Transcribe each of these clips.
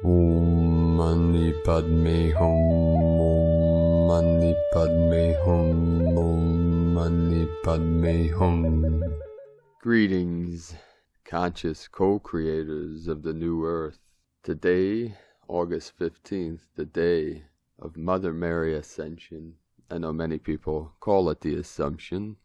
Om Mani Padme Hum. Om Mani Padme Hum. Om Mani Padme Hum. Greetings, conscious co-creators of the new earth. Today, August 15th, the day of Mother Mary Ascension. I know many people call it the Assumption,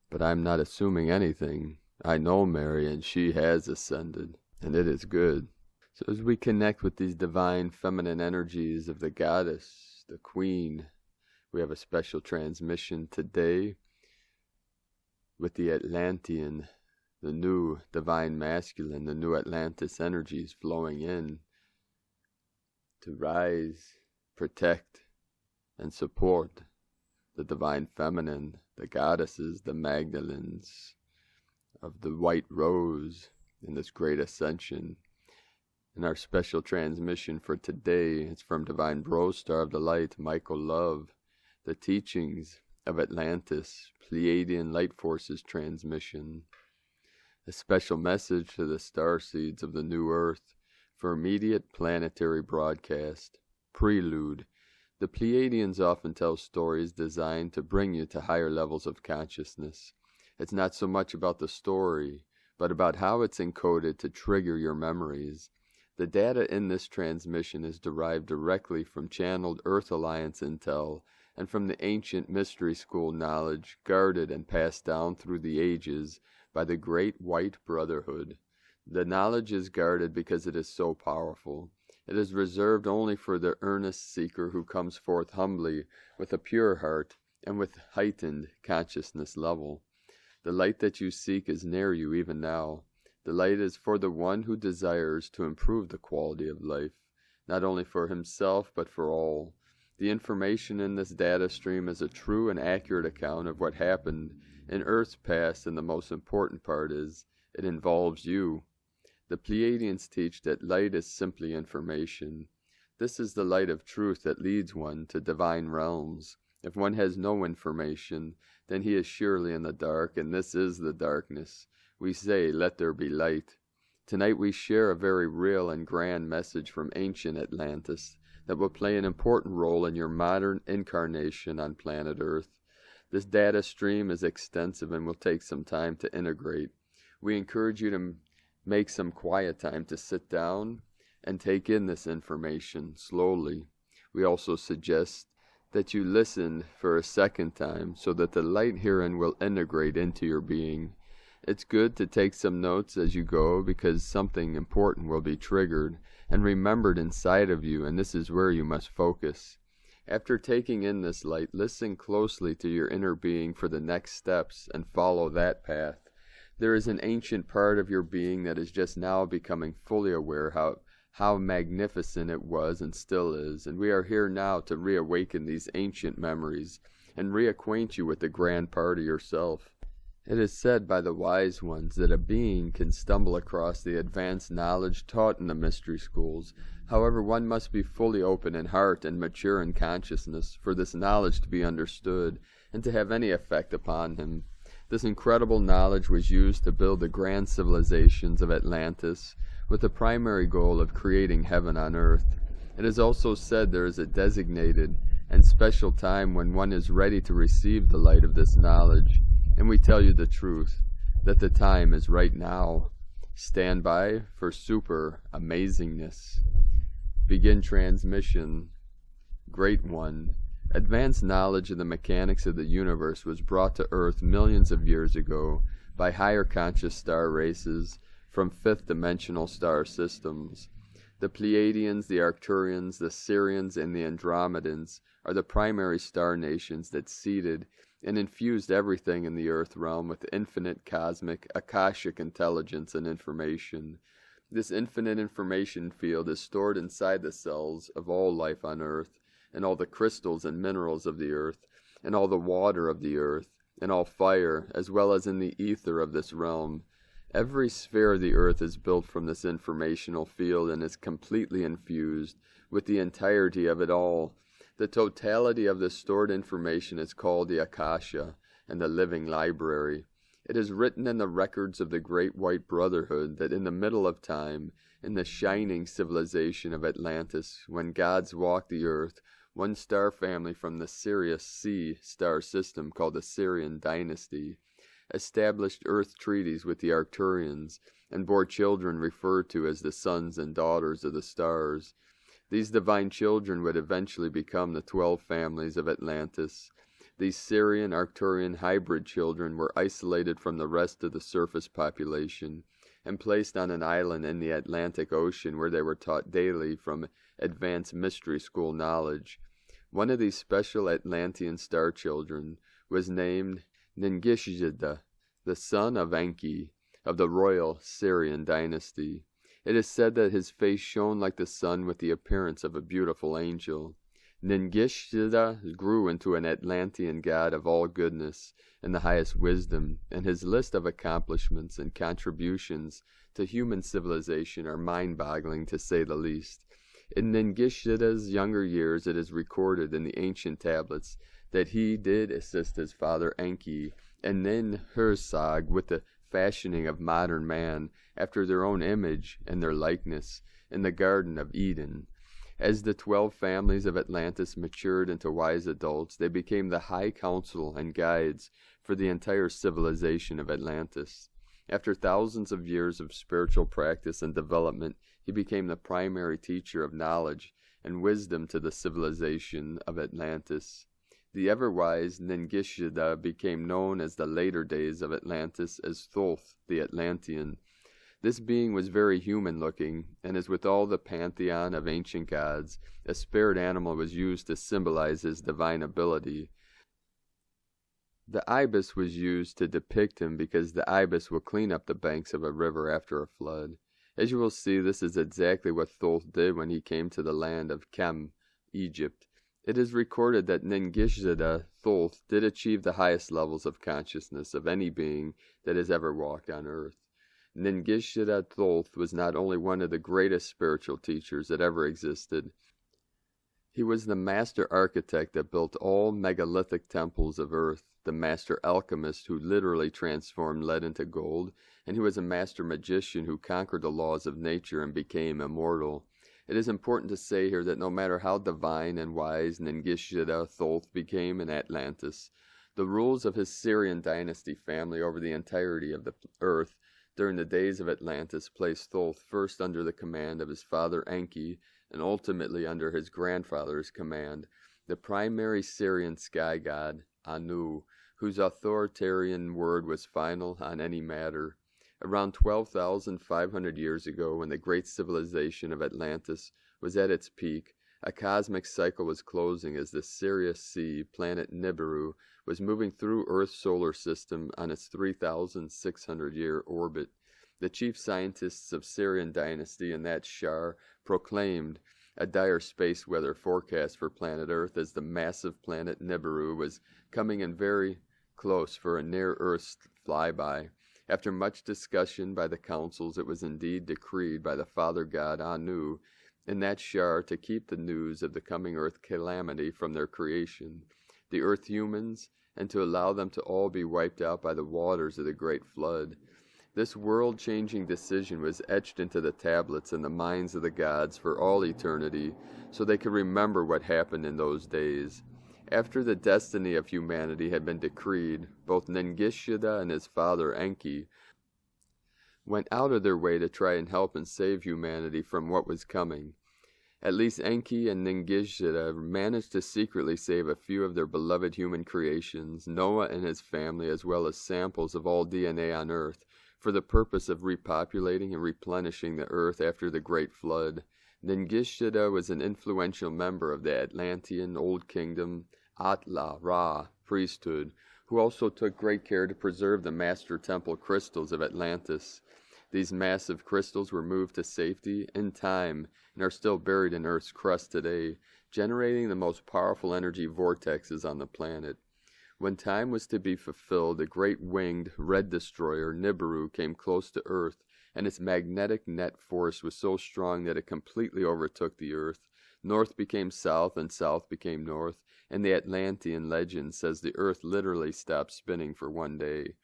but I'm not assuming anything. I know Mary, and she has ascended, and it is good. So as we connect with these divine feminine energies of the goddess, the queen, we have a special transmission today with the Atlantean, the new divine masculine, the new Atlantis energies flowing in to rise, protect, and support the divine feminine, the goddesses, the Magdalens of the white rose in this great ascension. And our special transmission for today is from Divine Bro Star of the Light, Michael Love, the teachings of Atlantis, Pleiadian Light Forces transmission. A special message to the starseeds of the new earth for immediate planetary broadcast. Prelude. The Pleiadians often tell stories designed to bring you to higher levels of consciousness. It's not so much about the story, but about how it's encoded to trigger your memories. The data in this transmission is derived directly from channeled Earth Alliance intel and from the ancient mystery school knowledge guarded and passed down through the ages by the Great White Brotherhood. The knowledge is guarded because it is so powerful. It is reserved only for the earnest seeker who comes forth humbly with a pure heart and with heightened consciousness level. The light that you seek is near you even now. The light is for the one who desires to improve the quality of life, not only for himself but for all. The information in this data stream is a true and accurate account of what happened in Earth's past, and the most important part is, it involves you. The Pleiadians teach that light is simply information. This is the light of truth that leads one to divine realms. If one has no information, then he is surely in the dark, and this is the darkness. We say, let there be light. Tonight we share a very real and grand message from ancient Atlantis that will play an important role in your modern incarnation on planet Earth. This data stream is extensive and will take some time to integrate. We encourage you to make some quiet time to sit down and take in this information slowly. We also suggest that you listen for a second time so that the light herein will integrate into your being. It's good to take some notes as you go because something important will be triggered and remembered inside of you, and this is where you must focus. After taking in this light, listen closely to your inner being for the next steps and follow that path. There is an ancient part of your being that is just now becoming fully aware how magnificent it was and still is, and we are here now to reawaken these ancient memories and reacquaint you with the grand part of yourself. It is said by the wise ones that a being can stumble across the advanced knowledge taught in the mystery schools. However, one must be fully open in heart and mature in consciousness for this knowledge to be understood and to have any effect upon him. This incredible knowledge was used to build the grand civilizations of Atlantis with the primary goal of creating heaven on earth. It is also said there is a designated and special time when one is ready to receive the light of this knowledge. And we tell you the truth, that the time is right now. Stand by for super amazingness. Begin transmission. Great One. Advanced knowledge of the mechanics of the universe was brought to Earth millions of years ago by higher conscious star races from fifth-dimensional star systems. The Pleiadians, the Arcturians, the Sirians, and the Andromedans are the primary star nations that seeded and infused everything in the Earth realm with infinite cosmic, akashic intelligence and information. This infinite information field is stored inside the cells of all life on Earth, and all the crystals and minerals of the Earth, and all the water of the Earth, and all fire, as well as in the ether of this realm. Every sphere of the Earth is built from this informational field and is completely infused with the entirety of it all. The totality of the stored information is called the Akasha and the living library. It is written in the records of the Great White Brotherhood that in the middle of time, In the shining civilization of Atlantis, when gods walked the earth, one star family from the Sirius C star system, called the Sirian dynasty, established earth treaties with the Arcturians and bore children referred to as the sons and daughters of the stars. These divine children would eventually become the 12 families of Atlantis. These Sirian-Arcturian hybrid children were isolated from the rest of the surface population and placed on an island in the Atlantic Ocean, where they were taught daily from advanced mystery school knowledge. One of these special Atlantean star children was named Ningishzida, the son of Enki, of the royal Sirian dynasty. It is said that his face shone like the sun with the appearance of a beautiful angel. Ningishzida grew into an Atlantean god of all goodness and the highest wisdom, and his list of accomplishments and contributions to human civilization are mind-boggling, to say the least. In Ningishzida's younger years, it is recorded in the ancient tablets that he did assist his father Enki and Ninhursag with the fashioning of modern man after their own image and their likeness in the Garden of Eden. As the 12 families of Atlantis matured into wise adults, they became the high council and guides for the entire civilization of Atlantis. After thousands of years of spiritual practice and development, he became the primary teacher of knowledge and wisdom to the civilization of Atlantis. The ever-wise Ningishzida became known as the later days of Atlantis as Thoth, the Atlantean. This being was very human-looking, and as with all the pantheon of ancient gods, a spirit animal was used to symbolize his divine ability. The ibis was used to depict him because the ibis will clean up the banks of a river after a flood. As you will see, this is exactly what Thoth did when he came to the land of Khem, Egypt. It is recorded that Ningishzida Thoth did achieve the highest levels of consciousness of any being that has ever walked on earth. Ningishzida Thoth was not only one of the greatest spiritual teachers that ever existed, he was the master architect that built all megalithic temples of earth, the master alchemist who literally transformed lead into gold, and he was a master magician who conquered the laws of nature and became immortal. It is important to say here that no matter how divine and wise Ningishzida Thoth became in Atlantis, the rules of his Sirian dynasty family over the entirety of the earth during the days of Atlantis placed Thoth first under the command of his father Enki and ultimately under his grandfather's command, the primary Sirian sky god, Anu, whose authoritarian word was final on any matter. Around 12,500 years ago, when the great civilization of Atlantis was at its peak, a cosmic cycle was closing as the Sirius C planet Nibiru was moving through Earth's solar system on its 3,600-year orbit. The chief scientists of Sirian dynasty in that Ashtar proclaimed a dire space weather forecast for planet Earth as the massive planet Nibiru was coming in very close for a near-Earth flyby. After much discussion by the councils, it was indeed decreed by the father god Anu in that Ashtar to keep the news of the coming Earth calamity from their creation, the Earth humans, and to allow them to all be wiped out by the waters of the great flood. This world-changing decision was etched into the tablets in the minds of the gods for all eternity, so they could remember what happened in those days. After the destiny of humanity had been decreed, both Ningishzida and his father Enki went out of their way to try and help and save humanity from what was coming. At least Enki and Ningishzida managed to secretly save a few of their beloved human creations, Noah and his family, as well as samples of all DNA on Earth, for the purpose of repopulating and replenishing the Earth after the Great Flood. Ningishzida was an influential member of the Atlantean Old Kingdom Atla-Ra priesthood, who also took great care to preserve the master temple crystals of Atlantis. These massive crystals were moved to safety in time and are still buried in Earth's crust today, generating the most powerful energy vortexes on the planet. When time was to be fulfilled, the great winged red destroyer Nibiru came close to Earth, and its magnetic net force was so strong that it completely overtook the Earth. North became south and south became north, and the Atlantean legend says the Earth literally stopped spinning for one day.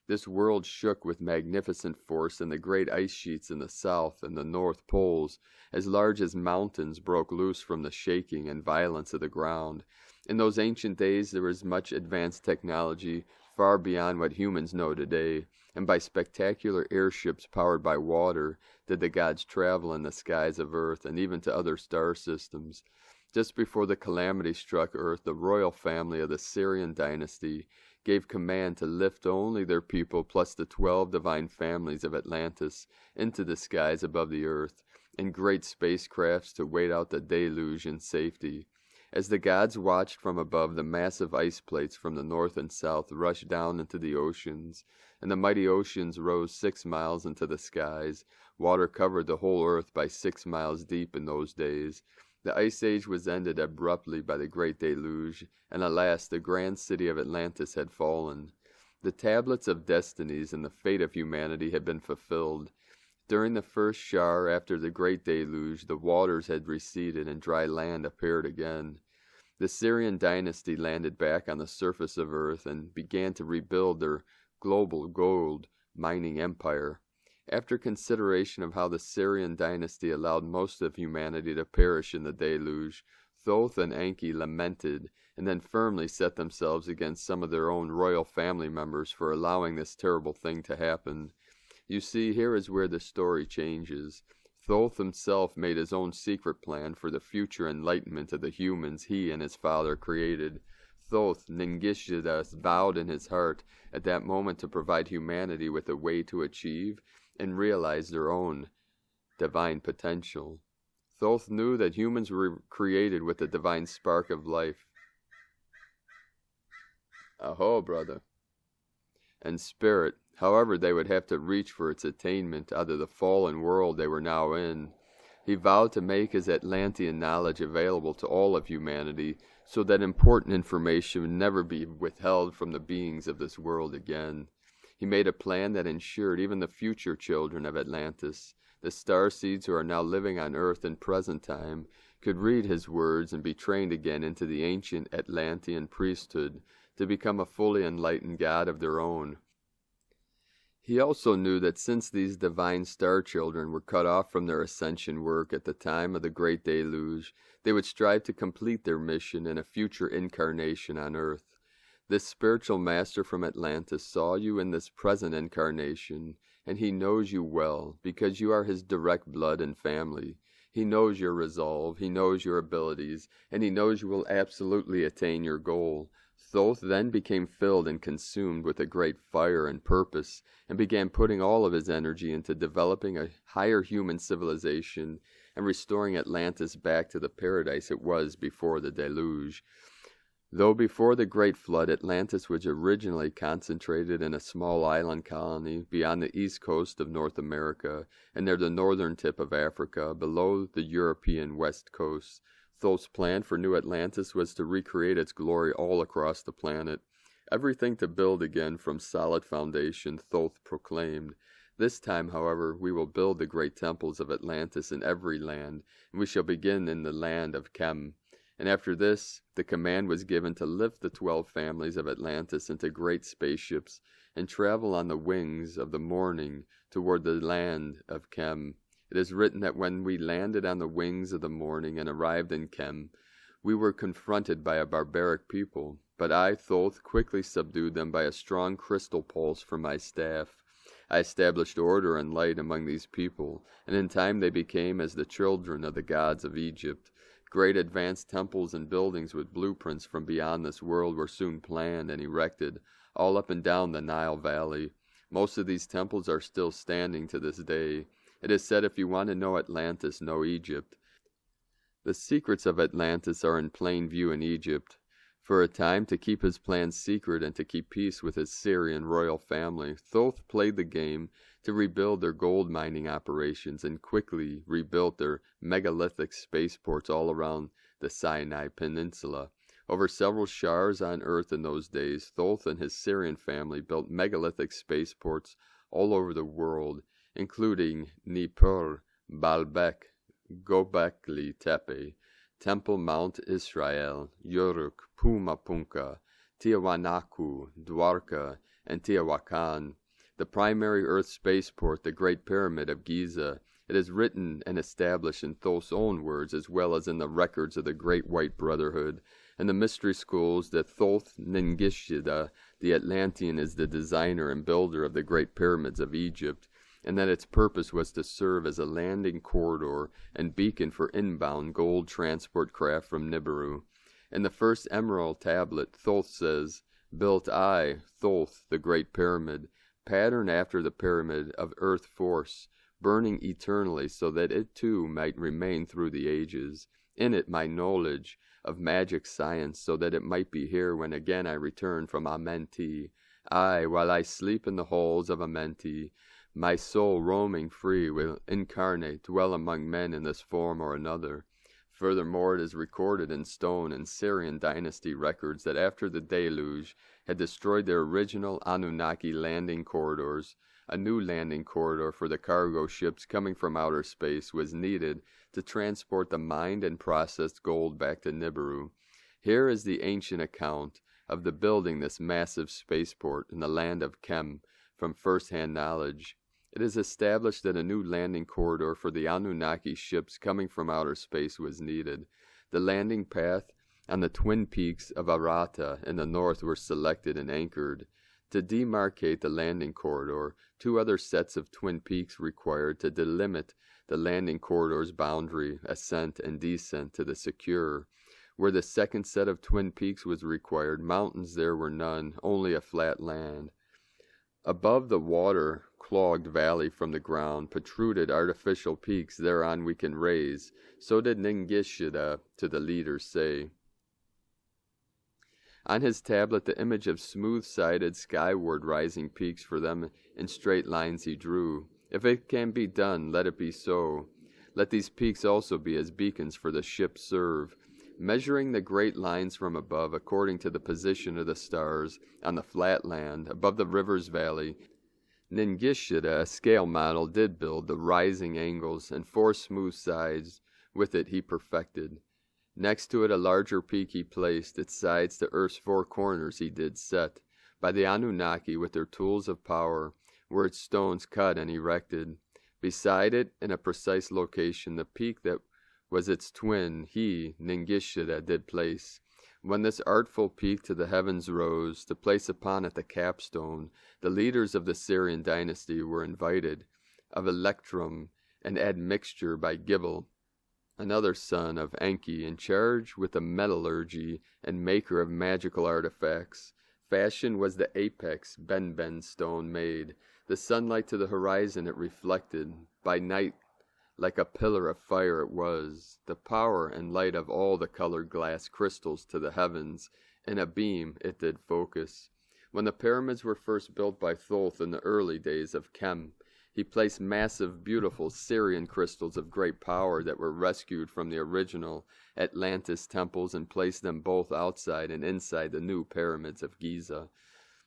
This world shook with magnificent force, and the great ice sheets in the south and the north poles, as large as mountains, broke loose from the shaking and violence of the ground. In those ancient days there was much advanced technology, far beyond what humans know today, and by spectacular airships powered by water did the gods travel in the skies of Earth and even to other star systems. Just before the calamity struck Earth, the royal family of the Sabian dynasty gave command to lift only their people plus the 12 divine families of Atlantis into the skies above the Earth, in great spacecrafts to wait out the deluge in safety. As the gods watched from above, the massive ice plates from the north and south rushed down into the oceans, and the mighty oceans rose 6 miles into the skies. Water covered the whole earth by 6 miles deep in those days. The Ice Age was ended abruptly by the great deluge, and alas, the grand city of Atlantis had fallen. The tablets of destinies and the fate of humanity had been fulfilled. During the first shower after the great deluge, the waters had receded and dry land appeared again. The Sabian dynasty landed back on the surface of Earth and began to rebuild their global gold mining empire. After consideration of how the Sabian dynasty allowed most of humanity to perish in the deluge, Thoth and Enki lamented, and then firmly set themselves against some of their own royal family members for allowing this terrible thing to happen. You see, here is where the story changes. Thoth himself made his own secret plan for the future enlightenment of the humans he and his father created. Thoth, Ningishida, vowed in his heart at that moment to provide humanity with a way to achieve and realize their own divine potential. Thoth knew that humans were created with the divine spark of life. Aho, brother. And spirit. However, they would have to reach for its attainment out of the fallen world they were now in. He vowed to make his Atlantean knowledge available to all of humanity, so that important information would never be withheld from the beings of this world again. He made a plan that ensured even the future children of Atlantis, the starseeds who are now living on Earth in present time, could read his words and be trained again into the ancient Atlantean priesthood to become a fully enlightened god of their own. He also knew that since these divine star children were cut off from their ascension work at the time of the great deluge, they would strive to complete their mission in a future incarnation on Earth. This spiritual master from Atlantis saw you in this present incarnation, and he knows you well, because you are his direct blood and family. He knows your resolve, he knows your abilities, and he knows you will absolutely attain your goal. Thoth then became filled and consumed with a great fire and purpose, and began putting all of his energy into developing a higher human civilization and restoring Atlantis back to the paradise it was before the deluge. Though before the Great Flood, Atlantis was originally concentrated in a small island colony beyond the east coast of North America and near the northern tip of Africa, below the European west coast, Thoth's plan for New Atlantis was to recreate its glory all across the planet. Everything to build again from solid foundation, Thoth proclaimed. This time, however, we will build the great temples of Atlantis in every land, and we shall begin in the land of Khem. And after this, the command was given to lift the 12 families of Atlantis into great spaceships and travel on the wings of the morning toward the land of Khem. It is written that when we landed on the wings of the morning and arrived in Khem, we were confronted by a barbaric people, but I, Thoth, quickly subdued them by a strong crystal pulse from my staff. I established order and light among these people, and in time they became as the children of the gods of Egypt. Great advanced temples and buildings with blueprints from beyond this world were soon planned and erected, all up and down the Nile Valley. Most of these temples are still standing to this day. It is said if you want to know Atlantis, know Egypt. The secrets of Atlantis are in plain view in Egypt. For a time, to keep his plans secret and to keep peace with his Sabian royal family, Thoth played the game to rebuild their gold mining operations and quickly rebuilt their megalithic spaceports all around the Sinai Peninsula. Over several showers on Earth in those days, Thoth and his Sabian family built megalithic spaceports all over the world, including Nippur, Baalbek, Göbekli Tepe, Temple Mount Israel, Uruk, Pumapunka, Tiwanaku, Dwarka, and Teotihuacan. The primary Earth spaceport, the Great Pyramid of Giza. It is written and established in Thoth's own words as well as in the records of the Great White Brotherhood and the mystery schools that Thoth Ningishida, the Atlantean, is the designer and builder of the Great Pyramids of Egypt, and that its purpose was to serve as a landing corridor and beacon for inbound gold transport craft from Nibiru. In the first emerald tablet, Thoth says, "Built I, Thoth, the Great Pyramid, patterned after the pyramid of earth force, burning eternally so that it too might remain through the ages. In it my knowledge of magic science, so that it might be here when again I return from Amenti. I, while I sleep in the halls of Amenti, my soul roaming free will incarnate, dwell among men in this form or another." Furthermore, it is recorded in stone in Syrian dynasty records that after the deluge had destroyed their original Anunnaki landing corridors, a new landing corridor for the cargo ships coming from outer space was needed to transport the mined and processed gold back to Nibiru. Here is the ancient account of the building this massive spaceport in the land of Khem from first-hand knowledge. It is established that a new landing corridor for the Anunnaki ships coming from outer space was needed. The landing path on the twin peaks of Arata in the north were selected and anchored. To demarcate the landing corridor, 2 other sets of twin peaks required to delimit the landing corridor's boundary, ascent and descent to the secure. Where the second set of twin peaks was required, mountains there were none, only a flat land. Above the water-clogged valley from the ground protruded artificial peaks thereon we can raise. So did Ningishida to the leaders say. On his tablet the image of smooth-sided, skyward rising peaks for them in straight lines he drew. If it can be done, let it be so. Let these peaks also be as beacons for the ships serve, measuring the great lines from above according to the position of the stars on the flat land above the river's valley. Ningishida, a scale model, did build the rising angles, and 4 smooth sides with it he perfected. Next to it a larger peak he placed, its sides to earth's 4 corners he did set, by the Anunnaki with their tools of power, were its stones cut and erected. Beside it, in a precise location, the peak that was its twin, he, Ningishida, did place. When this artful peak to the heavens rose, to place upon it the capstone, the leaders of the Syrian dynasty were invited, of Electrum and admixture by Gibel, another son of Enki, in charge with the metallurgy and maker of magical artifacts. Fashion was the apex Ben stone made. The sunlight to the horizon it reflected. By night, like a pillar of fire it was. The power and light of all the colored glass crystals to the heavens. In a beam it did focus. When the pyramids were first built by Thoth in the early days of Khem, he placed massive, beautiful Syrian crystals of great power that were rescued from the original Atlantis temples and placed them both outside and inside the new pyramids of Giza.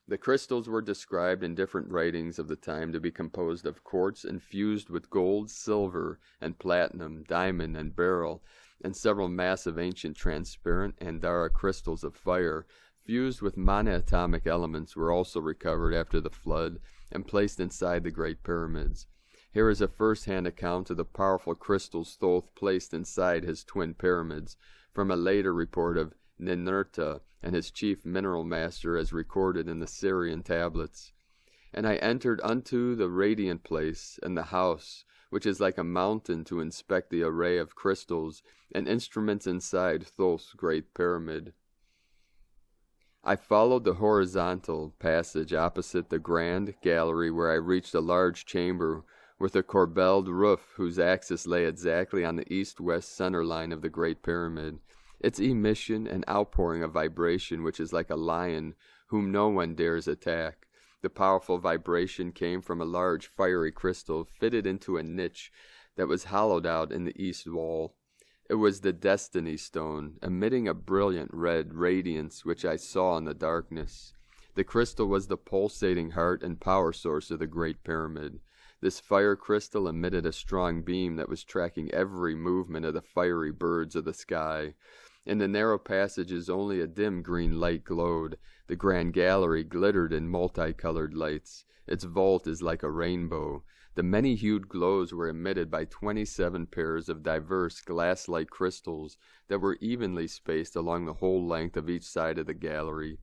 The crystals were described in different writings of the time to be composed of quartz infused with gold, silver, and platinum, diamond, and beryl, and several massive ancient transparent Andara crystals of fire, fused with monoatomic elements, were also recovered after the flood and placed inside the Great Pyramids. Here is a first-hand account of the powerful crystals Thoth placed inside his twin pyramids, from a later report of Ninurta and his chief mineral master as recorded in the Syrian tablets. And I entered unto the radiant place and the house, which is like a mountain, to inspect the array of crystals and instruments inside Thoth's great pyramid. I followed the horizontal passage opposite the grand gallery, where I reached a large chamber with a corbelled roof whose axis lay exactly on the east-west center line of the Great Pyramid. Its emission and outpouring of vibration, which is like a lion whom no one dares attack. The powerful vibration came from a large fiery crystal fitted into a niche that was hollowed out in the east wall. It was the Destiny Stone, emitting a brilliant red radiance which I saw in the darkness. The crystal was the pulsating heart and power source of the Great Pyramid. This fire crystal emitted a strong beam that was tracking every movement of the fiery birds of the sky. In the narrow passages only a dim green light glowed. The grand gallery glittered in multicolored lights. Its vault is like a rainbow. The many-hued glows were emitted by 27 pairs of diverse glass-like crystals that were evenly spaced along the whole length of each side of the gallery.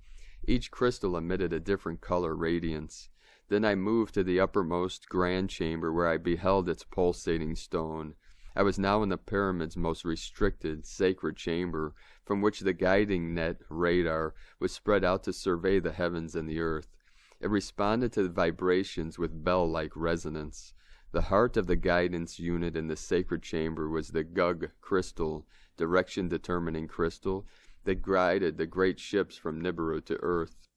Each crystal emitted a different color radiance. Then I moved to the uppermost grand chamber where I beheld its pulsating stone. I was now in the pyramid's most restricted, sacred chamber, from which the guiding net, radar, was spread out to survey the heavens and the earth. It responded to the vibrations with bell-like resonance. The heart of the guidance unit in the sacred chamber was the Gug crystal, direction-determining crystal, that guided the great ships from Nibiru to earth.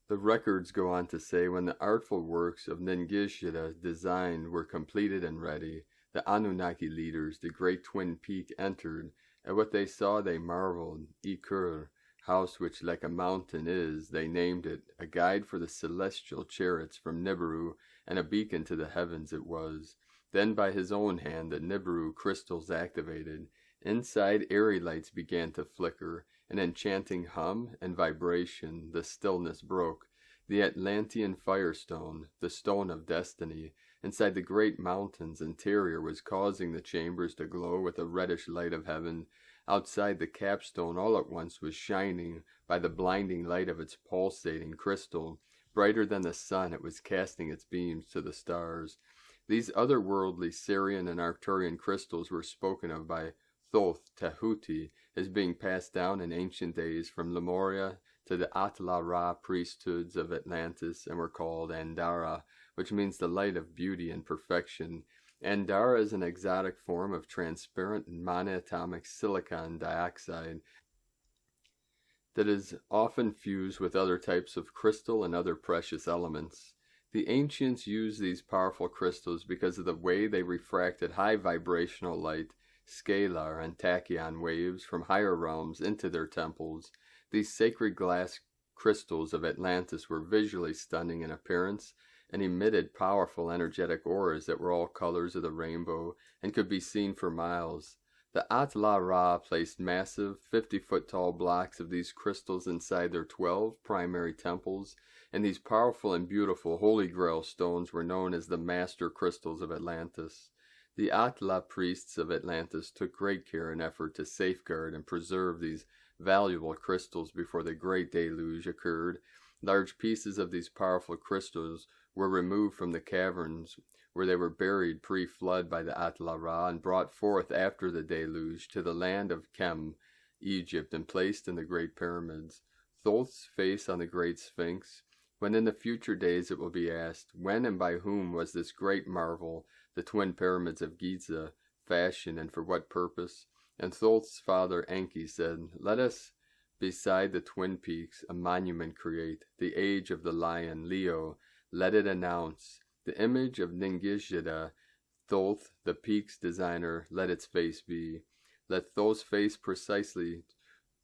The records go on to say when the artful works of Ningishida designed were completed and ready, the Anunnaki leaders, the great twin peak, entered. At what they saw they marveled. Ikur, house which like a mountain is, they named it, a guide for the celestial chariots from Nibiru, and a beacon to the heavens it was. Then by his own hand the Nibiru crystals activated. Inside airy lights began to flicker, an enchanting hum and vibration. The stillness broke. The Atlantean firestone, the stone of destiny, inside the great mountain's interior was causing the chambers to glow with the reddish light of heaven. Outside, the capstone all at once was shining by the blinding light of its pulsating crystal. Brighter than the sun, it was casting its beams to the stars. These otherworldly Syrian and Arcturian crystals were spoken of by Thoth Tahuti as being passed down in ancient days from Lemuria to the Atla-Ra priesthoods of Atlantis, and were called Andara, which means the light of beauty and perfection. Andara is an exotic form of transparent monatomic silicon dioxide that is often fused with other types of crystal and other precious elements. The ancients used these powerful crystals because of the way they refracted high vibrational light, scalar and tachyon waves from higher realms into their temples. These sacred glass crystals of Atlantis were visually stunning in appearance and emitted powerful energetic auras that were all colors of the rainbow and could be seen for miles. The Atla-Ra placed massive 50-foot-tall blocks of these crystals inside their 12 primary temples, and these powerful and beautiful Holy Grail stones were known as the Master Crystals of Atlantis. The Atla priests of Atlantis took great care and effort to safeguard and preserve these valuable crystals before the Great Deluge occurred. Large pieces of these powerful crystals were removed from the caverns where they were buried pre-flood by the Atla-Ra and brought forth after the deluge to the land of Khem, Egypt, and placed in the Great Pyramids. Thoth's face on the Great Sphinx, when in the future days it will be asked, when and by whom was this great marvel, the twin pyramids of Giza, fashioned and for what purpose? And Thoth's father Enki said, "Let us, beside the twin peaks, a monument create, the age of the lion, Leo, let it announce, the image of Ningishida, Thoth, the peak's designer, let its face be. Let Thoth's face precisely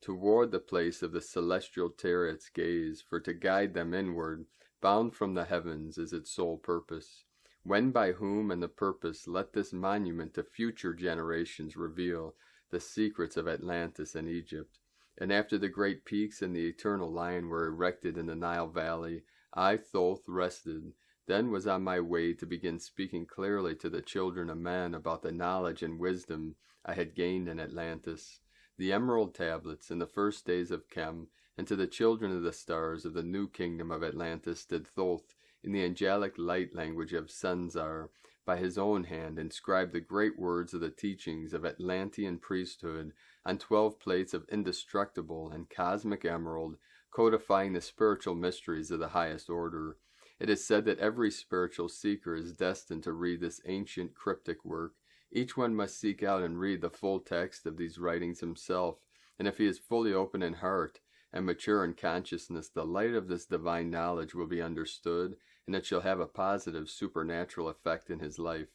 toward the place of the celestial chariots gaze, for to guide them inward, bound from the heavens, is its sole purpose. When, by whom, and the purpose, let this monument to future generations reveal the secrets of Atlantis and Egypt. And after the great peaks and the eternal lion were erected in the Nile Valley, I, Thoth, rested. Then was on my way to begin speaking clearly to the children of men about the knowledge and wisdom I had gained in Atlantis. The emerald tablets in the first days of Khem, and to the children of the stars of the new kingdom of Atlantis did Thoth, in the angelic light language of Senzar, by his own hand inscribe the great words of the teachings of Atlantean priesthood on 12 plates of indestructible and cosmic emerald, codifying the spiritual mysteries of the highest order. It is said that every spiritual seeker is destined to read this ancient cryptic work. Each one must seek out and read the full text of these writings himself, and if he is fully open in heart and mature in consciousness, the light of this divine knowledge will be understood, and it shall have a positive supernatural effect in his life.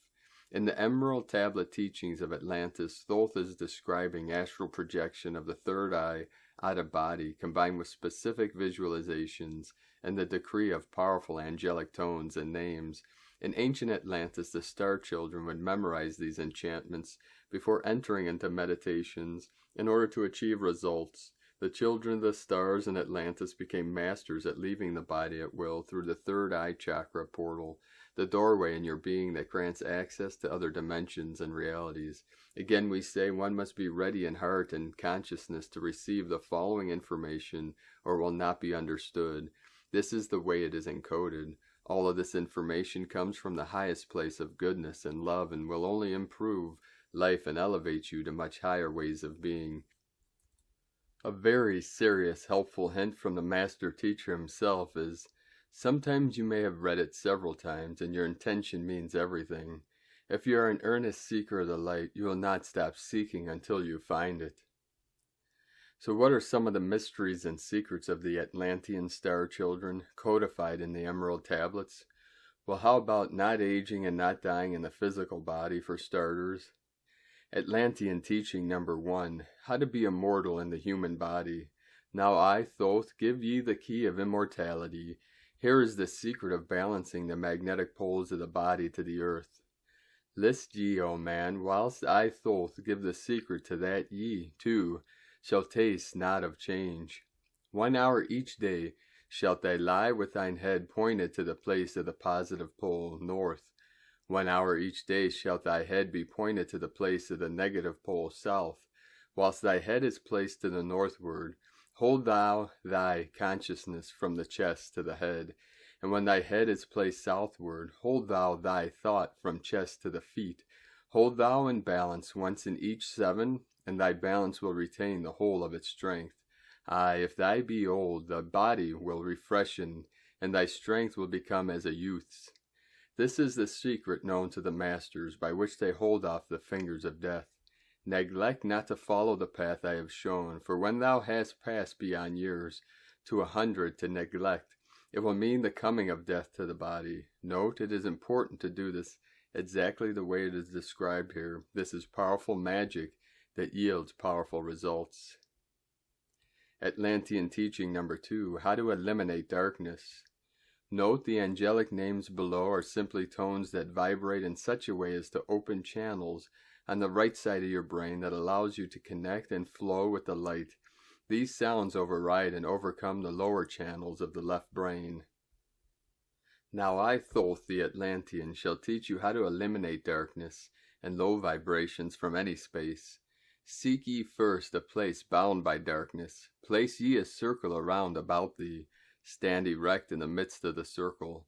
In the Emerald Tablet teachings of Atlantis, Thoth is describing astral projection of the third eye out of body, combined with specific visualizations and the decree of powerful angelic tones and names. In ancient Atlantis, the star children would memorize these enchantments before entering into meditations in order to achieve results. The children of the stars in Atlantis became masters at leaving the body at will through the third eye chakra portal, the doorway in your being that grants access to other dimensions and realities. Again, we say one must be ready in heart and consciousness to receive the following information or will not be understood. This is the way it is encoded. All of this information comes from the highest place of goodness and love and will only improve life and elevate you to much higher ways of being. A very serious, helpful hint from the master teacher himself is, sometimes you may have read it several times and your intention means everything. If you are an earnest seeker of the light, you will not stop seeking until you find it. So what are some of the mysteries and secrets of the Atlantean star children codified in the emerald tablets? Well, how about not aging and not dying in the physical body for starters? Atlantean teaching number 1, how to be immortal in the human body. Now I, Thoth, give ye the key of immortality. Here is the secret of balancing the magnetic poles of the body to the earth. List ye, O man, whilst I, Thoth, give the secret to that ye, too, shall taste not of change. 1 hour each day shalt thou lie with thine head pointed to the place of the positive pole, north. 1 hour each day shalt thy head be pointed to the place of the negative pole, south. Whilst thy head is placed to the northward, hold thou thy consciousness from the chest to the head. And when thy head is placed southward, hold thou thy thought from chest to the feet. Hold thou in balance once in each 7, and thy balance will retain the whole of its strength. Aye, if thy be old, the body will refreshen, and thy strength will become as a youth's. This is the secret known to the masters, by which they hold off the fingers of death. Neglect not to follow the path I have shown, for when thou hast passed beyond years, to 100 to neglect, it will mean the coming of death to the body. Note, it is important to do this exactly the way it is described here. This is powerful magic that yields powerful results. Atlantean teaching number 2, how to eliminate darkness. Note the angelic names below are simply tones that vibrate in such a way as to open channels on the right side of your brain that allows you to connect and flow with the light. These sounds override and overcome the lower channels of the left brain. Now I, Thoth the Atlantean, shall teach you how to eliminate darkness and low vibrations from any space. Seek ye first a place bound by darkness. Place ye a circle around about thee. Stand erect in the midst of the circle.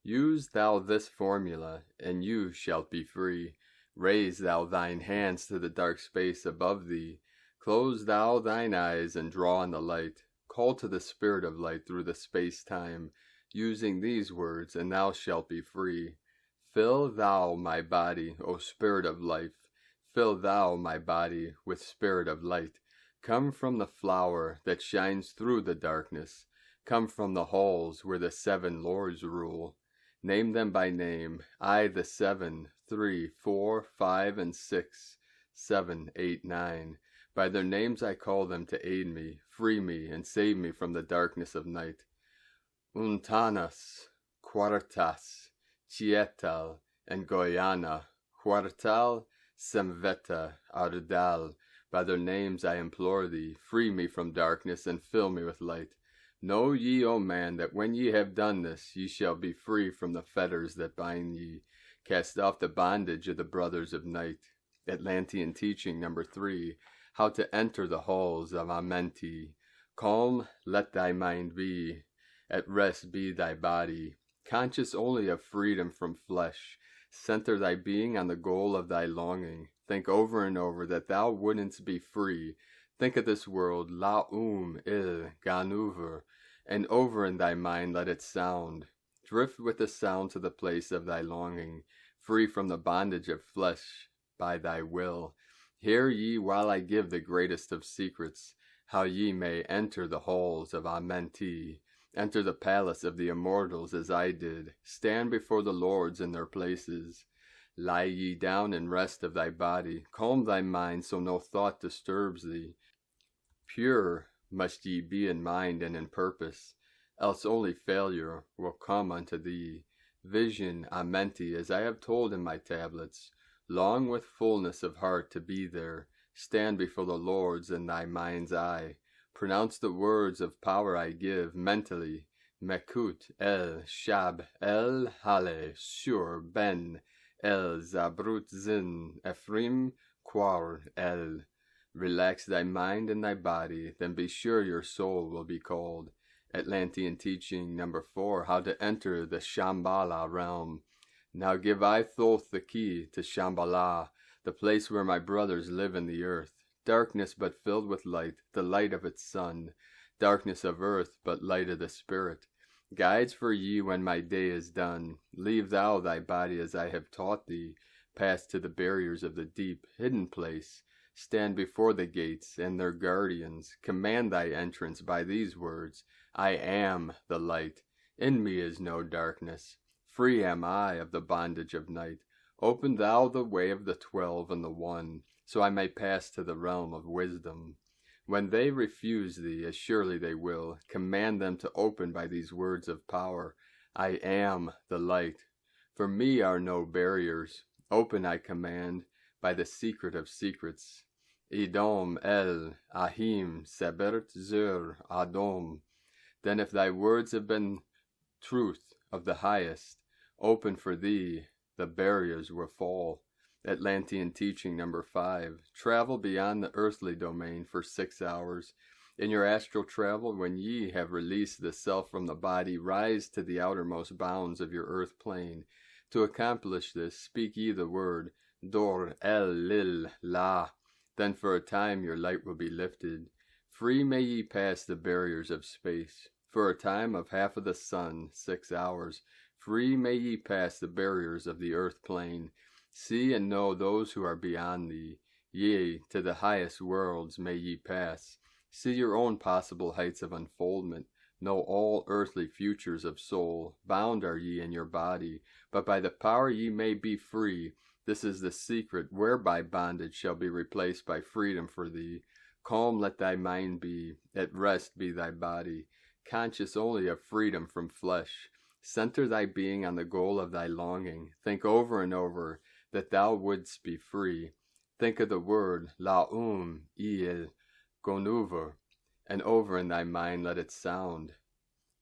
Use thou this formula, and you shalt be free. Raise thou thine hands to the dark space above thee. Close thou thine eyes and draw on the light. Call to the spirit of light through the space-time, using these words, and thou shalt be free. Fill thou my body, O spirit of life. Fill thou my body with spirit of light. Come from the flower that shines through the darkness. Come from the halls where the 7 lords rule. Name them by name. I, the 7, 3, 4, 5, and 6, 7, 8, 9. By their names I call them to aid me, free me, and save me from the darkness of night. Untanas, Quartas, Chietal, and Goiana, Quartal, Semveta, Ardal. By their names I implore thee, free me from darkness and fill me with light. Know ye, O man, that when ye have done this, ye shall be free from the fetters that bind ye. Cast off the bondage of the brothers of night. Atlantean teaching number 3, how to enter the halls of Amenti. Calm let thy mind be, at rest be thy body. Conscious only of freedom from flesh, center thy being on the goal of thy longing. Think over and over that thou wouldn't be free. Think of this world, la il ganuver, and over in thy mind let it sound. Drift with the sound to the place of thy longing, free from the bondage of flesh by thy will. Hear ye while I give the greatest of secrets, how ye may enter the halls of Amenti, enter the palace of the immortals as I did, stand before the lords in their places. Lie ye down in rest of thy body, calm thy mind so no thought disturbs thee. Pure must ye be in mind and in purpose, else only failure will come unto thee. Vision, Amenti, as I have told in my tablets, long with fullness of heart to be there, stand before the Lord's in thy mind's eye, pronounce the words of power I give, mentally, Mekut el Shab el Hale Shur Ben el Zabrut Zin Ephrim Quar el. Relax thy mind and thy body, then be sure your soul will be called. Atlantean teaching number 4, how to enter the Shambhala realm. Now give I Thoth the key to Shambhala, the place where my brothers live in the earth. Darkness but filled with light, the light of its sun. Darkness of earth, but light of the spirit. Guides for ye when my day is done. Leave thou thy body as I have taught thee. Pass to the barriers of the deep, hidden place. Stand before the gates and their guardians. Command thy entrance by these words. I am the light. In me is no darkness. Free am I of the bondage of night. Open thou the way of the 12 and the 1, so I may pass to the realm of wisdom. When they refuse thee, as surely they will, command them to open by these words of power. I am the light. For me are no barriers. Open, I command, by the secret of secrets. Edom el Ahim Sebert Zur Adom. Then if thy words have been truth of the highest, open for thee, the barriers will fall. Atlantean teaching number 5. Travel beyond the earthly domain for 6 hours. In your astral travel, when ye have released the self from the body, rise to the outermost bounds of your earth plane. To accomplish this, speak ye the word, Dor el lil la. Then for a time your light will be lifted. Free may ye pass the barriers of space. For a time of half of the sun, 6 hours. Free may ye pass the barriers of the earth plane. See and know those who are beyond thee. Yea, to the highest worlds may ye pass. See your own possible heights of unfoldment. Know all earthly futures of soul. Bound are ye in your body, but by the power ye may be free. This is the secret whereby bondage shall be replaced by freedom for thee. Calm let thy mind be, at rest be thy body, conscious only of freedom from flesh. Center thy being on the goal of thy longing. Think over and over that thou wouldst be free. Think of the word Laum Il Gonuver, and over in thy mind let it sound.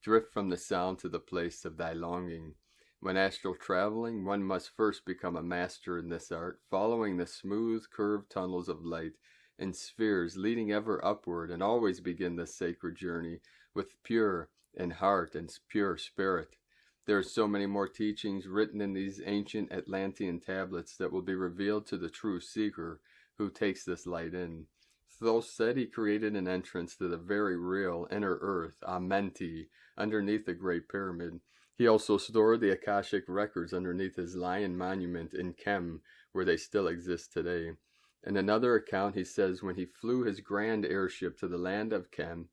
Drift from the sound to the place of thy longing. When astral traveling, one must first become a master in this art, following the smooth, curved tunnels of light and spheres leading ever upward, and always begin this sacred journey with pure in heart and pure spirit. There are so many more teachings written in these ancient Atlantean tablets that will be revealed to the true seeker who takes this light in. Thoth said he created an entrance to the very real inner earth, Amenti, underneath the Great Pyramid. He also stored the Akashic records underneath his lion monument in Khem, where they still exist today. In another account, he says when he flew his grand airship to the land of Khem,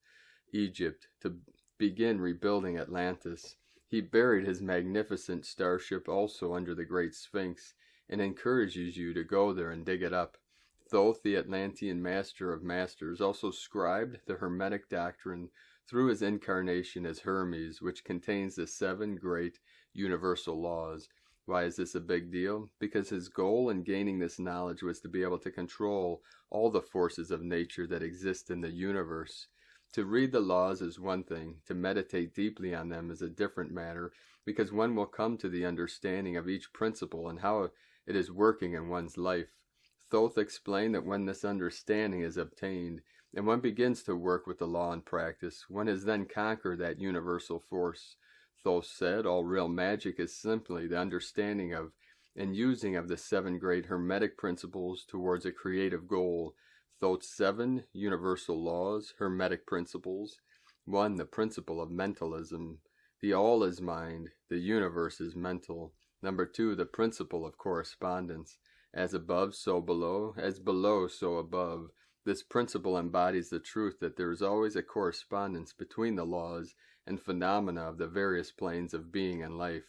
Egypt, to begin rebuilding Atlantis, he buried his magnificent starship also under the Great Sphinx, and encourages you to go there and dig it up. Thoth, the Atlantean master of masters, also scribed the Hermetic doctrine through his incarnation as Hermes, which contains the 7 great universal laws. Why is this a big deal? Because his goal in gaining this knowledge was to be able to control all the forces of nature that exist in the universe. To read the laws is one thing, to meditate deeply on them is a different matter, because one will come to the understanding of each principle and how it is working in one's life. Thoth explained that when this understanding is obtained, and one begins to work with the law in practice, one has then conquered that universal force. Thoth said all real magic is simply the understanding of and using of the 7 great Hermetic principles towards a creative goal. Thoth's 7 universal laws, Hermetic principles. 1. The principle of mentalism. The all is mind, the universe is mental. Number 2. The principle of correspondence. As above, so below, as below, so above. This principle embodies the truth that there is always a correspondence between the laws and phenomena of the various planes of being and life.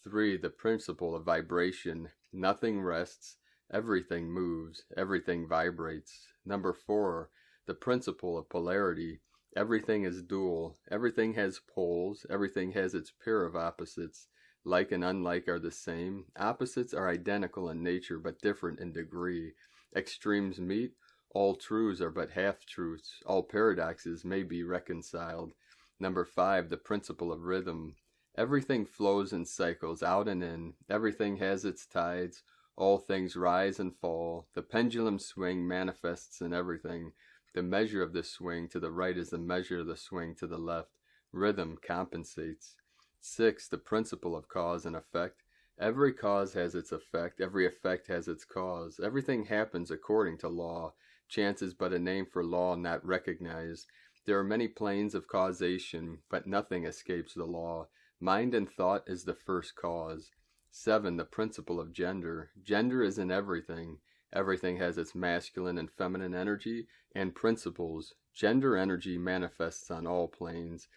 3. The principle of vibration. Nothing rests, everything moves, everything vibrates. Number 4. The principle of polarity. Everything is dual, everything has poles, everything has its pair of opposites. Like and unlike are the same. Opposites are identical in nature but different in degree. Extremes meet. All truths are but half-truths. All paradoxes may be reconciled. Number 5, the principle of rhythm. Everything flows in cycles, out and in. Everything has its tides. All things rise and fall. The pendulum swing manifests in everything. The measure of the swing to the right is the measure of the swing to the left. Rhythm compensates. 6, the principle of cause and effect. Every cause has its effect. Every effect has its cause. Everything happens according to law. Chance is but a name for law not recognized. There are many planes of causation, but nothing escapes the law. Mind and thought is the first cause. 7, the principle of gender. Gender is in everything. Everything has its masculine and feminine energy and principles. Gender energy manifests on all planes.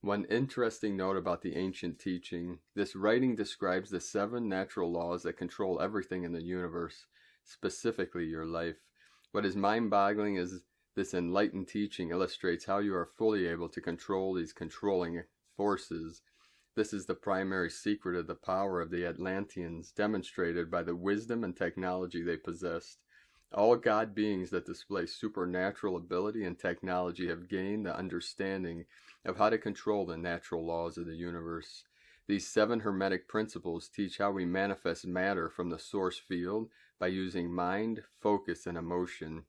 One interesting note about the ancient teaching. This writing describes the 7 natural laws that control everything in the universe, specifically your life. What is mind-boggling is this enlightened teaching illustrates how you are fully able to control these controlling forces. This is the primary secret of the power of the Atlanteans, demonstrated by the wisdom and technology they possessed. All God beings that display supernatural ability and technology have gained the understanding of how to control the natural laws of the universe. These 7 hermetic principles teach how we manifest matter from the source field by using mind, focus, and emotion.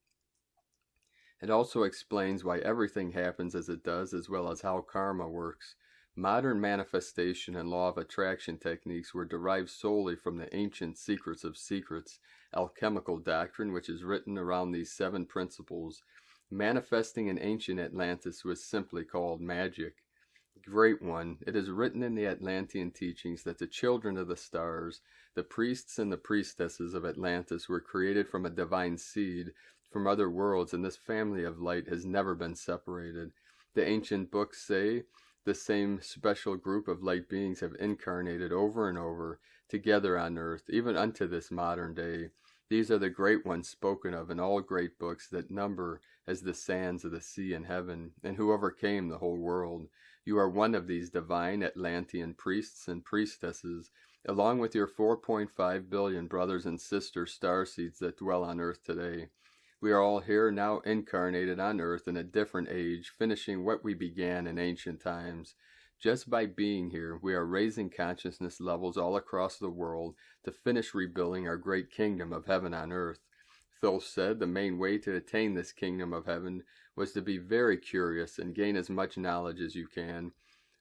It also explains why everything happens as it does, as well as how karma works. Modern manifestation and law of attraction techniques were derived solely from the ancient secrets of secrets, alchemical doctrine which is written around these 7 principles. Manifesting in ancient Atlantis was simply called magic. Great one, it is written in the Atlantean teachings that the children of the stars, the priests and the priestesses of Atlantis, were created from a divine seed from other worlds, and this family of light has never been separated. The ancient books say the same special group of light beings have incarnated over and over together on earth, even unto this modern day. These are the great ones spoken of in all great books that number as the sands of the sea in heaven, and who overcame the whole world. You are one of these divine Atlantean priests and priestesses, along with your 4.5 billion brothers and sisters starseeds that dwell on earth today. We are all here now incarnated on earth in a different age, finishing what we began in ancient times. Just by being here, we are raising consciousness levels all across the world to finish rebuilding our great kingdom of heaven on earth. Thoth said the main way to attain this kingdom of heaven was to be very curious and gain as much knowledge as you can.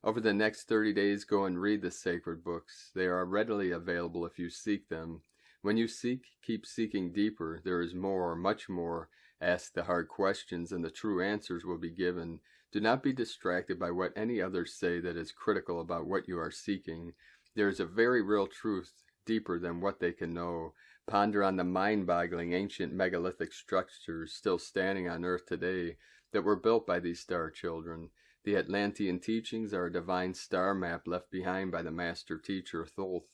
Over the next 30 days, go and read the sacred books. They are readily available if you seek them. When you seek, keep seeking deeper. There is more, much more. Ask the hard questions and the true answers will be given. Do not be distracted by what any others say that is critical about what you are seeking. There is a very real truth, deeper than what they can know. Ponder on the mind-boggling ancient megalithic structures still standing on earth today that were built by these star children. The Atlantean teachings are a divine star map left behind by the master teacher Thoth.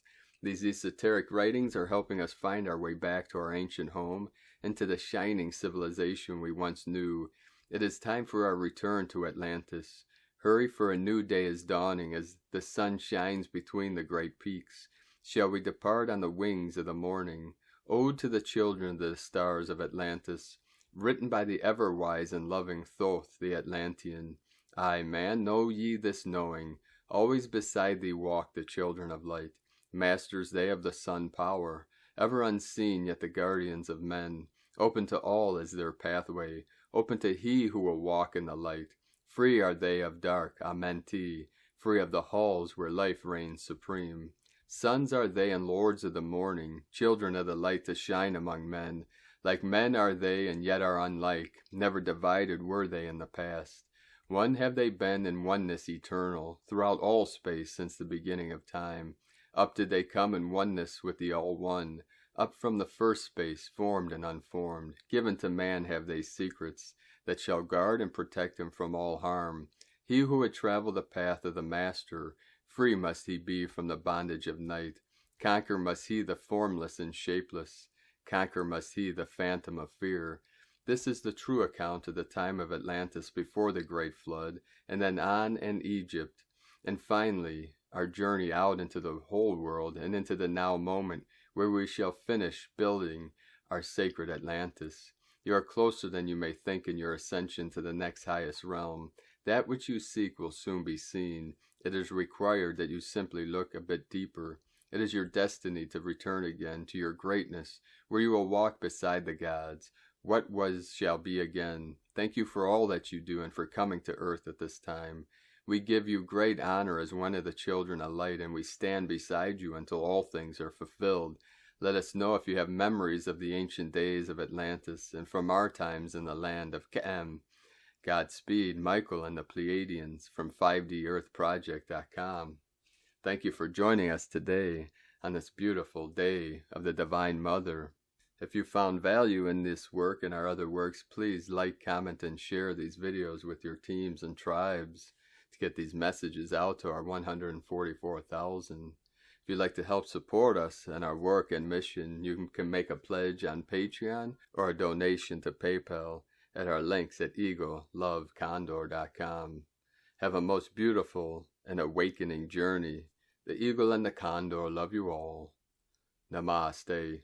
These esoteric writings are helping us find our way back to our ancient home and to the shining civilization we once knew. It is time for our return to Atlantis. Hurry, for a new day is dawning as the sun shines between the great peaks. Shall we depart on the wings of the morning? Ode to the children of the stars of Atlantis, written by the ever-wise and loving Thoth the Atlantean. Aye, man, know ye this knowing. Always beside thee walk the children of light. Masters they of the sun power, ever unseen yet the guardians of men. Open to all is their pathway, open to he who will walk in the light. Free are they of dark, Amenti, free of the halls where life reigns supreme. Sons are they and lords of the morning, children of the light to shine among men. Like men are they and yet are unlike, never divided were they in the past. One have they been in oneness eternal, throughout all space since the beginning of time. Up did they come in oneness with the All-One. Up from the first space, formed and unformed. Given to man have they secrets, that shall guard and protect him from all harm. He who would travel the path of the Master, free must he be from the bondage of night. Conquer must he the formless and shapeless. Conquer must he the phantom of fear. This is the true account of the time of Atlantis before the great flood, and then On and Egypt. And finally, our journey out into the whole world and into the now moment where we shall finish building our sacred Atlantis. You are closer than you may think in your ascension to the next highest realm. That which you seek will soon be seen. It is required that you simply look a bit deeper. It is your destiny to return again to your greatness, where you will walk beside the gods. What was shall be again. Thank you for all that you do and for coming to earth at this time. We give you great honor as one of the children of light, and we stand beside you until all things are fulfilled. Let us know if you have memories of the ancient days of Atlantis and from our times in the land of Khem. Godspeed, Michael and the Pleiadians from 5DEarthProject.com. Thank you for joining us today on this beautiful day of the Divine Mother. If you found value in this work and our other works, please like, comment, and share these videos with your teams and tribes to get these messages out to our 144,000. If you'd like to help support us and our work and mission, you can make a pledge on Patreon or a donation to PayPal at our links at eaglelovecondor.com. Have a most beautiful and awakening journey. The eagle and the condor love you all. Namaste.